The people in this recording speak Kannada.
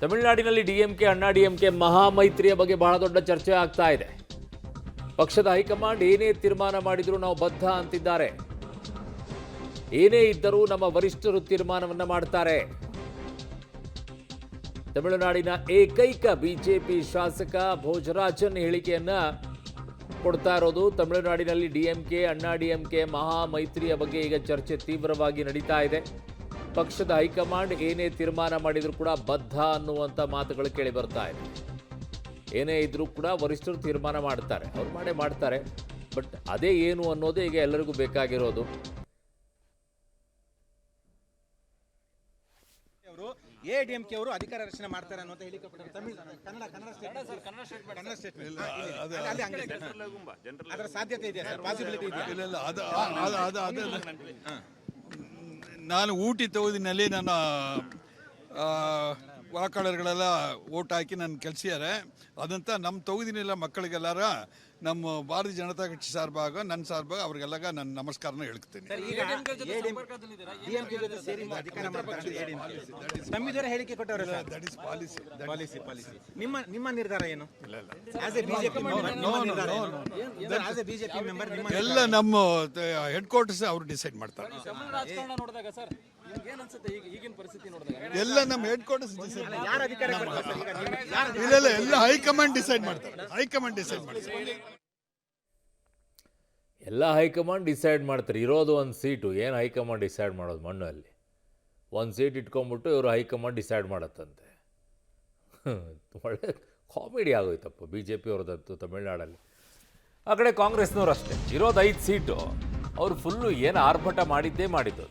ತಮಿಳುನಾಡಿನಲ್ಲಿ ಡಿಎಂಕೆ ಅಣ್ಣಾ ಡಿಎಂಕೆ ಮಹಾಮೈತ್ರಿಯ ಬಗ್ಗೆ ಬಹಳ ದೊಡ್ಡ ಚರ್ಚೆ ಆಗ್ತಾ ಇದೆ. ಪಕ್ಷದ ಹೈಕಮಾಂಡ್ ಏನೇ ತೀರ್ಮಾನ ಮಾಡಿದರೂ ನಾವು ಬದ್ಧ ಅಂತಿದ್ದಾರೆ. ಏನೇ ಇದ್ದರೂ ನಮ್ಮ ವರಿಷ್ಠರು ತೀರ್ಮಾನವನ್ನ ಮಾಡ್ತಾರೆ. ತಮಿಳುನಾಡಿನ ಏಕೈಕ ಬಿಜೆಪಿ ಶಾಸಕ ಭೋಜರಾಜನ್ ಹೇಳಿಕೆಯನ್ನ ಕೊಡ್ತಾ ಇರೋದು. ತಮಿಳುನಾಡಿನಲ್ಲಿ ಡಿಎಂಕೆ ಅಣ್ಣಾ ಡಿಎಂಕೆ ಮಹಾಮೈತ್ರಿಯ ಬಗ್ಗೆ ಈಗ ಚರ್ಚೆ ತೀವ್ರವಾಗಿ ನಡೀತಾ ಇದೆ. ಪಕ್ಷದ ಹೈಕಮಾಂಡ್ ಏನೇ ತೀರ್ಮಾನ ಮಾಡಿದರೂ ಕೂಡ ಬದ್ಧ ಅನ್ನುವಂಥ ಮಾತುಗಳು ಕೇಳಿ ಬರ್ತಾ ಇದೆ. ಏನೇ ಇದ್ರೂ ಕೂಡ ವರಿಷ್ಠರು ತೀರ್ಮಾನ ಮಾಡ್ತಾರೆ, ಅವ್ರು ಮಾಡೇ ಮಾಡ್ತಾರೆ. ಬಟ್ ಅದೇ ಏನು ಅನ್ನೋದೇ ಈಗ ಎಲ್ಲರಿಗೂ ಬೇಕಾಗಿರೋದು. ಎಡಿಎಂಕೆ ಅವರು ಅಧಿಕಾರ ರಚನೆ ಮಾಡ್ತಾರೆ ಅನ್ನೋ ಹೇಳಿಕೆ ತಮಿಳ್ ಕನ್ನಡ ಸ್ಟೇಟ್ಮೆಂಟ್ ಅದರ ಸಾಧ್ಯತೆ ಇದೆ ಸರ್, ಪಾಸಿಬಿಲಿಟಿ ಇದೆ. ಇಲ್ಲ ನಾನು ಊಟಿ ತೊಗೋದಿನಲ್ಲಿ ನನ್ನ ವಾಕಾಳರುಗಳೆಲ್ಲ ಓಟ್ ಹಾಕಿ ನನ್ನ ಕಳಿಸಿದ್ದಾರೆ. ಅದಂತ ನಮ್ಮ ತೊಗೋದಿನೆಲ್ಲ ಮಕ್ಕಳಿಗೆಲ್ಲಾರ ನಮ್ಮ ಭಾರತೀಯ ಜನತಾ ಕಕ್ಷಿ ಸಾರ್ಭಾಗ ನನ್ನ ಸಾರ್ಭಾಗ ಅವ್ರಿಗೆಲ್ಲ ನನ್ನ ನಮಸ್ಕಾರನ ಹೇಳ್ತೀನಿ. ತಮ್ಮಿದರ ಹೇಳಿಕೆ ಕೊಟ್ಟವರು ದಟ್ ಇಸ್ ಪಾಲಿಸಿ. ನಿಮ್ಮ ನಿರ್ಧಾರ ಏನು? ಎಲ್ಲ ನಮ್ಮ ಹೆಡ್ ಕ್ವಾರ್ಟರ್ಸ್ ಅವರು ಡಿಸೈಡ್ ಮಾಡ್ತಾರೆ. ಎಲ್ಲ ನಮ್ಮ ಹೆಡ್ ಕ್ವಾರ್ಟರ್ಸ್ ಇಲ್ಲ ಎಲ್ಲ ಹೈಕಮಾಂಡ್ ಡಿಸೈಡ್ ಮಾಡ್ತಾರೆ. ಎಲ್ಲ ಹೈಕಮಾಂಡ್ ಡಿಸೈಡ್ ಮಾಡ್ತಾರೆ. ಇರೋದು ಒಂದು ಸೀಟು, ಏನು ಹೈಕಮಾಂಡ್ ಡಿಸೈಡ್ ಮಾಡೋದು? ಮಣ್ಣಲ್ಲಿ ಒಂದು ಸೀಟ್ ಇಟ್ಕೊಂಡ್ಬಿಟ್ಟು ಇವರು ಹೈಕಮಾಂಡ್ ಡಿಸೈಡ್ ಮಾಡತ್ತಂತೆ. ಒಳ್ಳೆ ಕಾಮಿಡಿ ಆಗೋಯ್ತಪ್ಪ ಬಿ ಜೆ ಪಿ ಅವ್ರದ್ದು ತಮಿಳ್ನಾಡಲ್ಲಿ. ಆ ಕಡೆ ಕಾಂಗ್ರೆಸ್ನವ್ರು ಅಷ್ಟೇ, ಇರೋದು 5 ಸೀಟು. ಅವರು ಫುಲ್ಲು ಏನು ಆರ್ಭಟ ಮಾಡಿದ್ದೇ ಮಾಡಿದ್ದು.